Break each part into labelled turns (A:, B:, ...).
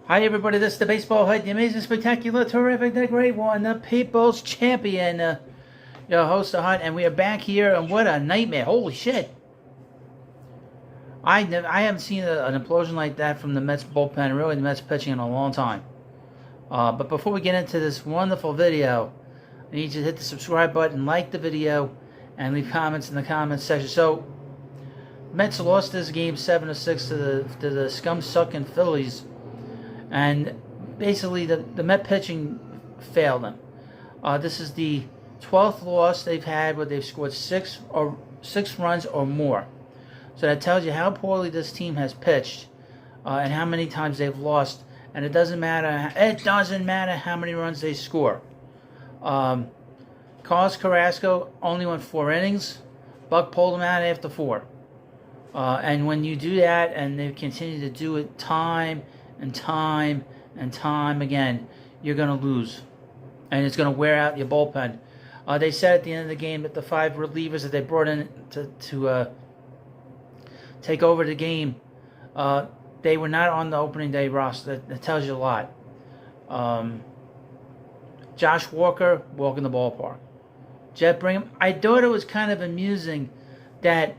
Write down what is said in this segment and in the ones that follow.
A: Hi everybody, this is the Baseball Head, the amazing, spectacular, terrific, the great one, the People's Champion, your host, the Hut, and we are back here, and what a nightmare, holy shit. I haven't seen an implosion like that from the Mets bullpen, really the Mets pitching in a long time. But before we get into this wonderful video, I need you to hit the subscribe button, like the video, and leave comments in the comments section. So, Mets lost this game 7-6 to the scum-sucking Phillies. And basically, the Met pitching failed them. This is the 12th loss they've had where they've scored six runs or more. So that tells you how poorly this team has pitched and how many times they've lost. And it doesn't matter. It doesn't matter how many runs they score. Carlos Carrasco only went 4 innings. Buck pulled him out after 4. And when you do that, and they continue to do it time and time and time again, you're going to lose. And it's going to wear out your bullpen. They said at the end of the game that the 5 relievers that they brought in to take over the game, they were not on the opening day roster. That tells you a lot. Josh Walker, walking the ballpark. Jeff Brigham, I thought it was kind of amusing that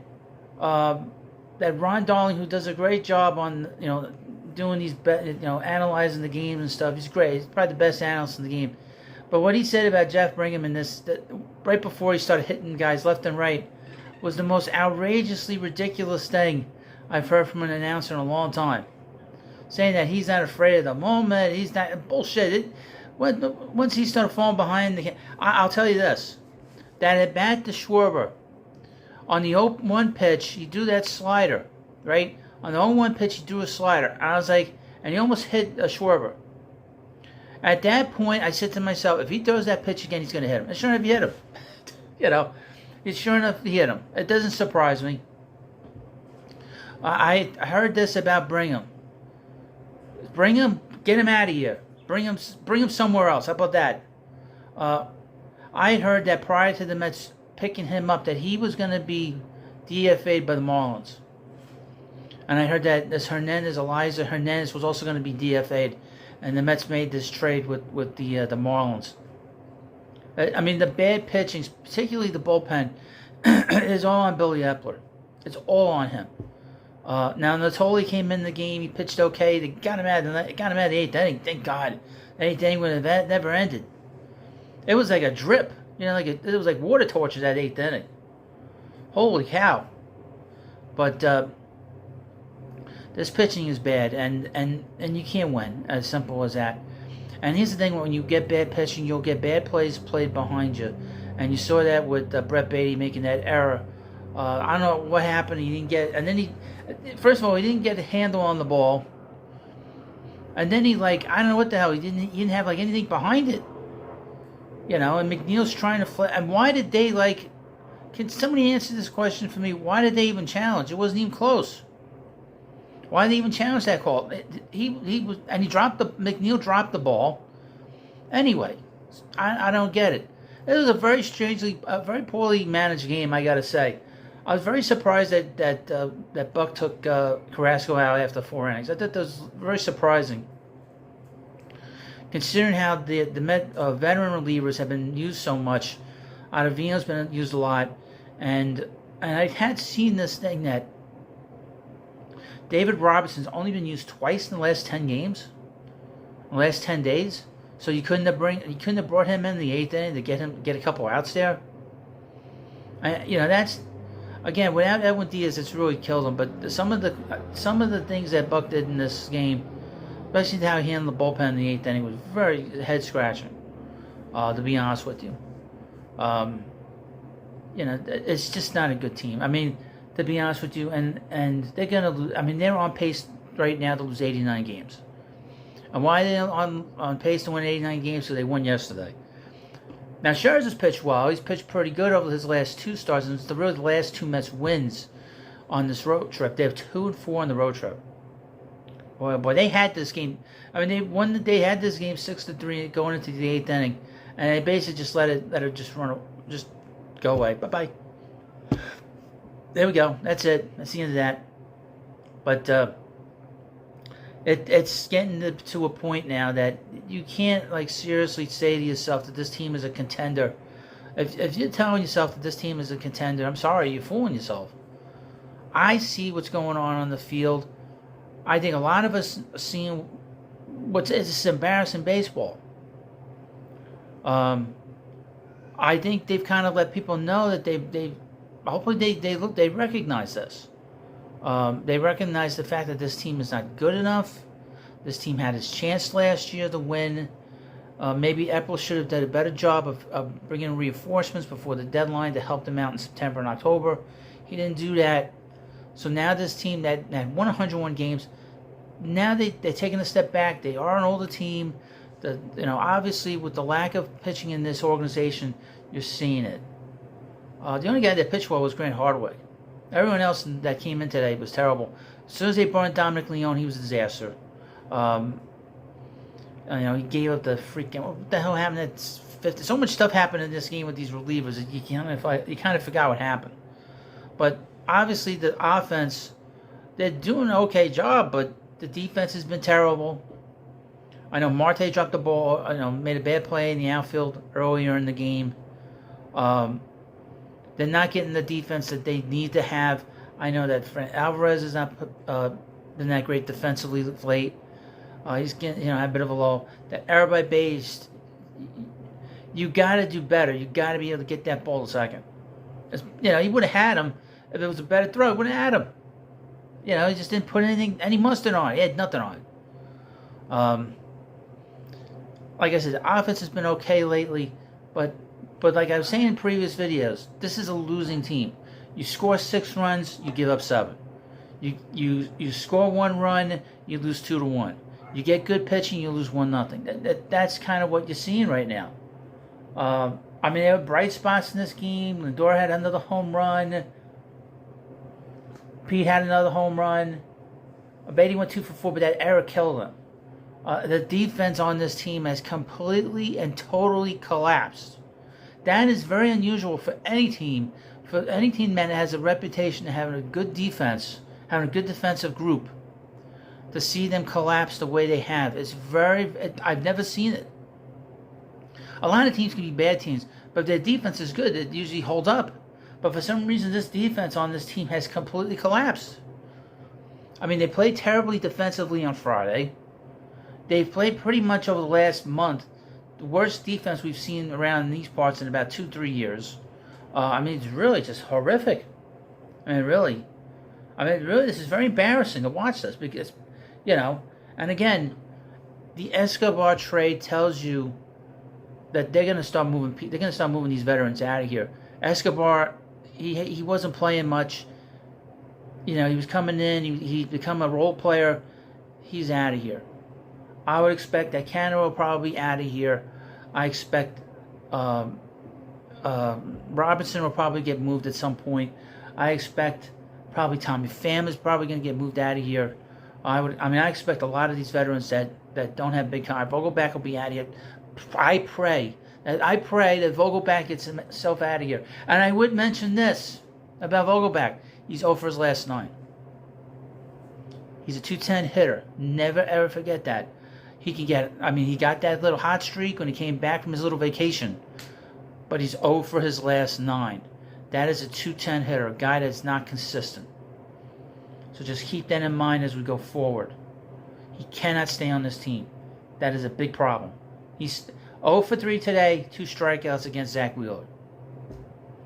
A: that Ron Darling, who does a great job on, doing these, analyzing the games and stuff. He's great. He's probably the best analyst in the game. But what he said about Jeff Brigham in this, right before he started hitting guys left and right, was the most outrageously ridiculous thing I've heard from an announcer in a long time. Saying that he's not afraid of the moment. He's not bullshit. Once he started falling behind I'll tell you this: that at bat to Schwarber, on the 0-1 pitch, you do that slider, right? On the 0-1 pitch, he threw a slider. And I was like, and he almost hit Schwarber. At that point, I said to myself, if he throws that pitch again, he's going to hit him. And sure enough, he hit him. Sure enough, he hit him. It doesn't surprise me. I heard this about Brigham. Get him out of here. Bring him somewhere else. How about that? I heard that prior to the Mets picking him up, that he was going to be DFA'd by the Marlins. And I heard that this Eliza Hernandez was also going to be DFA'd, and the Mets made this trade with the Marlins. I mean, the bad pitching, particularly the bullpen, is all on Billy Epler. It's all on him. Now, Natoli came in the game. He pitched okay. They got him out of the 8th inning. Thank God. The 8th inning would have never ended. It was like a drip. It was like water torches that 8th inning. Holy cow. But this pitching is bad, and you can't win. As simple as that. And here's the thing: when you get bad pitching, you'll get bad plays played behind you. And you saw that with Brett Beatty making that error. I don't know what happened. He didn't get, and then first of all, he didn't get a handle on the ball. And then I don't know what the hell. He didn't have anything behind it. And McNeil's trying to flip. And why did they can somebody answer this question for me? Why did they even challenge? It wasn't even close. Why did they even challenge that call? McNeil dropped the ball. Anyway, I don't get it. It was a very poorly managed game, I gotta say. I was very surprised that Buck took Carrasco out after 4 innings. I thought that was very surprising, considering how the Met veteran relievers have been used so much. Ottavino's been used a lot, and I had seen this thing that David Robertson's only been used twice in the last 10 games, in the last 10 days. So you couldn't have brought him in the 8th inning to get a couple outs there. That's, again, without Edwin Diaz, it's really killed him. But some of the things that Buck did in this game, especially how he handled the bullpen in the 8th inning, was very head scratching. To be honest with you, it's just not a good team. I mean, to be honest with you, and they're gonna lose. I mean, they're on pace right now to lose 89 games. And why are they on pace to win 89 games? So they won yesterday. Now, Scherzer's pitched well. He's pitched pretty good over his last 2 starts, and it's really the last 2 Mets wins on this road trip. They have 2-4 on the road trip. Boy, they had this game. I mean, they had this game 6-3 going into the 8th inning, and they basically just let it just go away. Bye. There we go. That's it. That's the end of that. But It's getting to a point now that you can't like seriously say to yourself that this team is a contender. If you're telling yourself that this team is a contender, I'm sorry, you're fooling yourself. I see what's going on the field. I think a lot of us are seeing what's it's embarrassing baseball. I think they've kind of let people know that they hopefully they recognize this. They recognize the fact that this team is not good enough. This team had its chance last year to win. Maybe Epple should have done a better job of bringing reinforcements before the deadline to help them out in September and October. He didn't do that. So now this team that won 101 games, now they're taking a step back. They are an older team. Obviously with the lack of pitching in this organization, you're seeing it. The only guy that pitched well was Grant Hardaway. Everyone else that came in today was terrible. As soon as they brought in Dominic Leone, he was a disaster. He gave up the freaking. What the hell happened at 50? So much stuff happened in this game with these relievers that you kind of forgot what happened. But obviously the offense, they're doing an okay job, but the defense has been terrible. I know Marte dropped the ball. Made a bad play in the outfield earlier in the game. They're not getting the defense that they need to have. I know that Alvarez has not been that great defensively late. He's getting, had a bit of a lull. That error by base, you got to do better. You got to be able to get that ball to second. He would have had him if it was a better throw. He would have had him. He just didn't put any mustard on it. He had nothing on it. Like I said, the offense has been okay lately, but like I was saying in previous videos, this is a losing team. You score 6 runs, you give up 7. You score 1 run, you lose 2-1. You get good pitching, you lose 1-0. That's kind of what you're seeing right now. There were bright spots in this game. Lindor had another home run. Pete had another home run. Beatty went 2 for 4, but that error killed him. The defense on this team has completely and totally collapsed. That is very unusual for any team. For any team that has a reputation of having a good defense, having a good defensive group, to see them collapse the way they have. I've never seen it. A lot of teams can be bad teams, but if their defense is good, it usually holds up. But for some reason, this defense on this team has completely collapsed. They played terribly defensively on Friday. They've played pretty much over the last month the worst defense we've seen around these parts in about 2-3 years. It's really just horrific. Really, this is very embarrassing to watch this because, and again, the Escobar trade tells you that they're going to start moving. They're going to start moving these veterans out of here. Escobar, he wasn't playing much. He was coming in. He's become a role player. He's out of here. I would expect that Canada will probably be out of here. I expect Robinson will probably get moved at some point. I expect probably Tommy Pham is probably going to get moved out of here. I expect a lot of these veterans that don't have big time. Vogelbach will be out of here. I pray that Vogelbach gets himself out of here. And I would mention this about Vogelbach. He's 0 for his last 9. He's a 210 hitter. Never ever forget that. He can get. He got that little hot streak when he came back from his little vacation. But he's 0 for his last 9. That is a 210 hitter, a guy that's not consistent. So just keep that in mind as we go forward. He cannot stay on this team. That is a big problem. He's 0 for 3 today, 2 strikeouts against Zach Wheeler.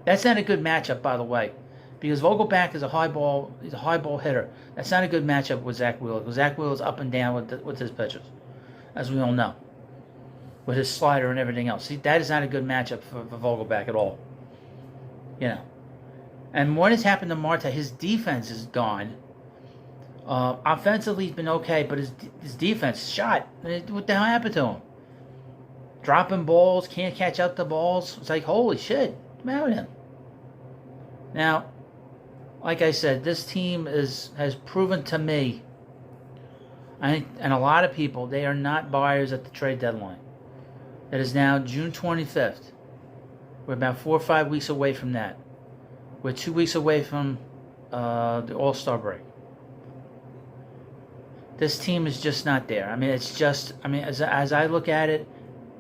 A: That's not a good matchup, by the way, because Vogelbach is a high ball hitter. That's not a good matchup with Zach Wheeler, because Zach Wheeler is up and down with his pitches, as we all know, with his slider and everything else. See, that is not a good matchup for Vogelbach at all. And what has happened to Marte? His defense is gone. Offensively, he's been okay, but his defense shot. What the hell happened to him? Dropping balls, can't catch up the balls. It's like, holy shit, what's the matter with him? Now, like I said, this team has proven to me, and a lot of people, they are not buyers at the trade deadline. It is now June 25th. We're about 4 or 5 weeks away from that. We're 2 weeks away from the All-Star break. This team is just not there. I mean, it's just, I mean, as I look at it,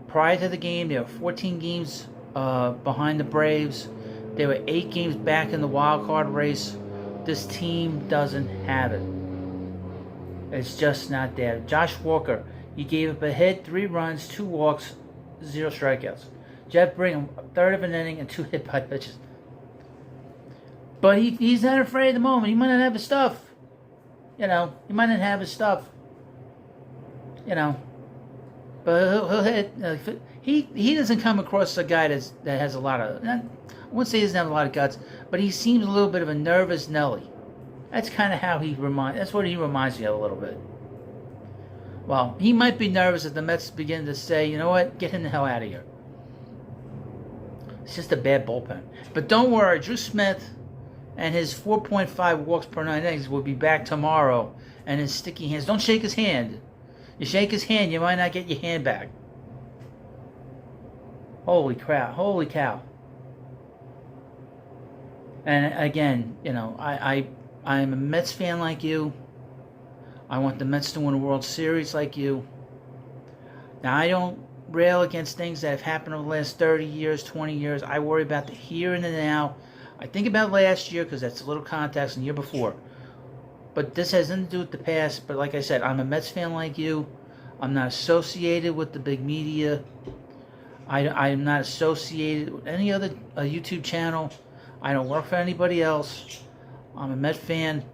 A: prior to the game, they were 14 games behind the Braves. They were 8 games back in the wild card race. This team doesn't have it. It's just not there. Josh Walker, he gave up a hit, 3 runs, 2 walks, 0 strikeouts. Jeff Brigham, a third of an inning and 2 hit by pitches. But he's not afraid at the moment. He might not have his stuff. You know, he might not have his stuff. You know, but he'll hit. He doesn't come across a guy that has a lot of. I wouldn't say he doesn't have a lot of guts, but he seems a little bit of a nervous Nelly. That's kind of how that's what he reminds me of a little bit. Well, he might be nervous if the Mets begin to say, you know what, get him the hell out of here. It's just a bad bullpen. But don't worry, Drew Smith and his 4.5 walks per 9 innings will be back tomorrow. And his sticky hands. Don't shake his hand. You shake his hand, you might not get your hand back. Holy crap! Holy cow! And again, you know, I'm a Mets fan like you. I want the Mets to win a World Series like you. Now, I don't rail against things that have happened over the last 30 years, 20 years. I worry about the here and the now. I think about last year because that's a little context, and the year before. But this has nothing to do with the past. But like I said, I'm a Mets fan like you. I'm not associated with the big media. I'm not associated with any other YouTube channel. I don't work for anybody else. I'm a Met fan.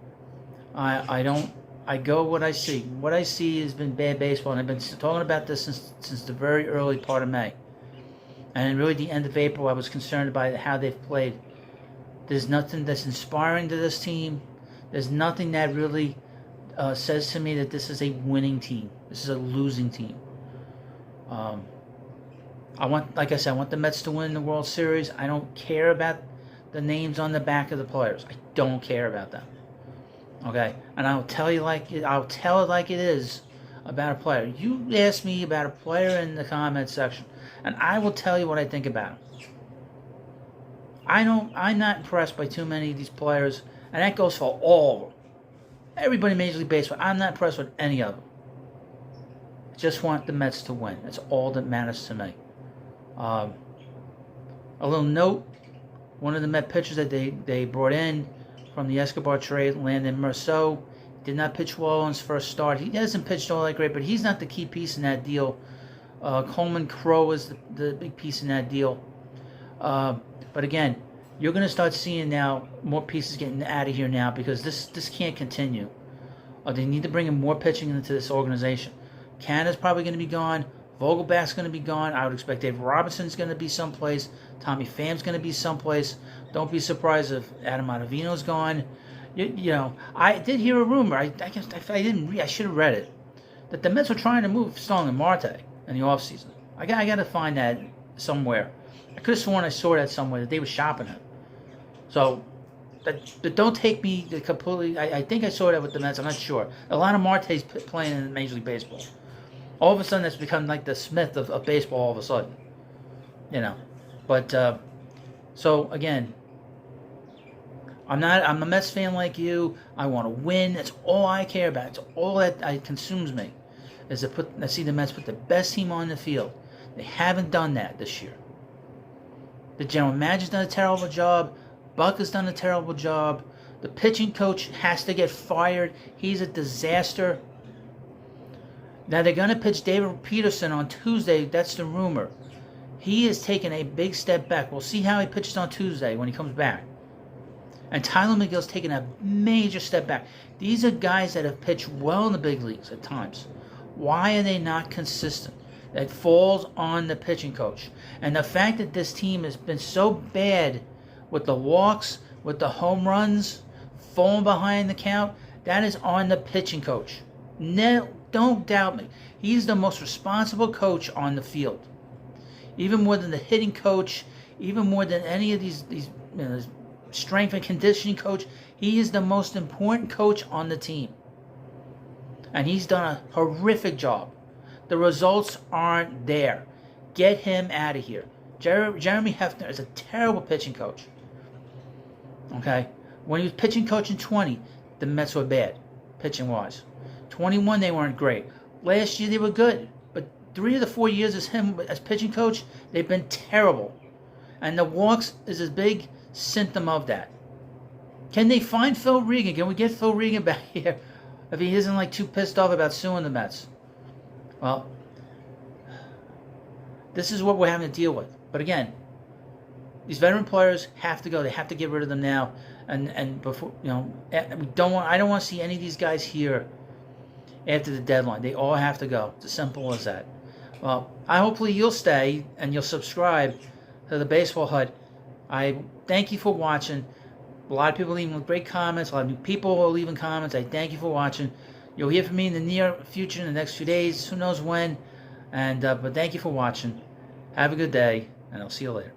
A: I go what I see. What I see has been bad baseball, and I've been talking about this since the very early part of May. And really the end of April, I was concerned about how they've played. There's nothing that's inspiring to this team. There's nothing that really says to me that this is a winning team. This is a losing team. Like I said, I want the Mets to win the World Series. I don't care about the names on the back of the players. I don't care about them. Okay, and I'll tell it like it is about a player. You ask me about a player in the comment section, and I will tell you what I think about him. I'm not impressed by too many of these players, and that goes for all of them. Everybody in Major League Baseball, I'm not impressed with any of them. I just want the Mets to win. That's all that matters to me. A little note: one of the Met pitchers that they brought in from the Escobar trade, Landon Merceau, did not pitch well on his first start. He hasn't pitched all that great, but he's not the key piece in that deal. Coleman Crowe is the big piece in that deal. But again, you're going to start seeing now more pieces getting out of here now because this can't continue. They need to bring in more pitching into this organization. Canada's probably going to be gone. Vogelbach's going to be gone. I would expect Dave Robinson's going to be someplace. Tommy Pham's going to be someplace. Don't be surprised if Adam Ottavino's gone. You know, I did hear a rumor. I guess I didn't read. I should have read it. That the Mets were trying to move Stone and Marte in the offseason. I got to find that somewhere. I could have sworn I saw that somewhere that they were shopping it. So, but don't take me completely. I think I saw that with the Mets. I'm not sure. A lot of Marte's playing in Major League Baseball. All of a sudden, that's become like the Smith of baseball. All of a sudden, you know. But so again, I'm a Mets fan like you. I want to win. That's all I care about. It's all that consumes me. Is to see the Mets put the best team on the field. They haven't done that this year. The general manager's done a terrible job. Buck has done a terrible job. The pitching coach has to get fired. He's a disaster. Now they're going to pitch David Peterson on Tuesday. That's the rumor. He has taken a big step back. We'll see how he pitches on Tuesday when he comes back. And Tyler McGill's taken a major step back. These are guys that have pitched well in the big leagues at times. Why are they not consistent? That falls on the pitching coach. And the fact that this team has been so bad with the walks, with the home runs, falling behind the count, that is on the pitching coach. No, don't doubt me. He's the most responsible coach on the field. Even more than the hitting coach, even more than any of these strength and conditioning coach, he is the most important coach on the team. And he's done a horrific job. The results aren't there. Get him out of here. Jeremy Hefner is a terrible pitching coach. Okay? When he was pitching coach in 20, the Mets were bad, pitching-wise. 21, they weren't great. Last year, they were good. But 3 of the 4 years as him as pitching coach, they've been terrible. And the walks is a big symptom of that. Can they find Phil Regan? Can we get Phil Regan back here if he isn't like too pissed off about suing the Mets? Well, this is what we're having to deal with. But again, these veteran players have to go. They have to get rid of them now. And before, you know, I don't want to see any of these guys here after the deadline. They all have to go. It's as simple as that. Well, hopefully you'll stay and you'll subscribe to the Baseball Hut. I thank you for watching. A lot of people leaving great comments. A lot of new people are leaving comments. I thank you for watching. You'll hear from me in the near future, in the next few days. Who knows when? And but thank you for watching. Have a good day, and I'll see you later.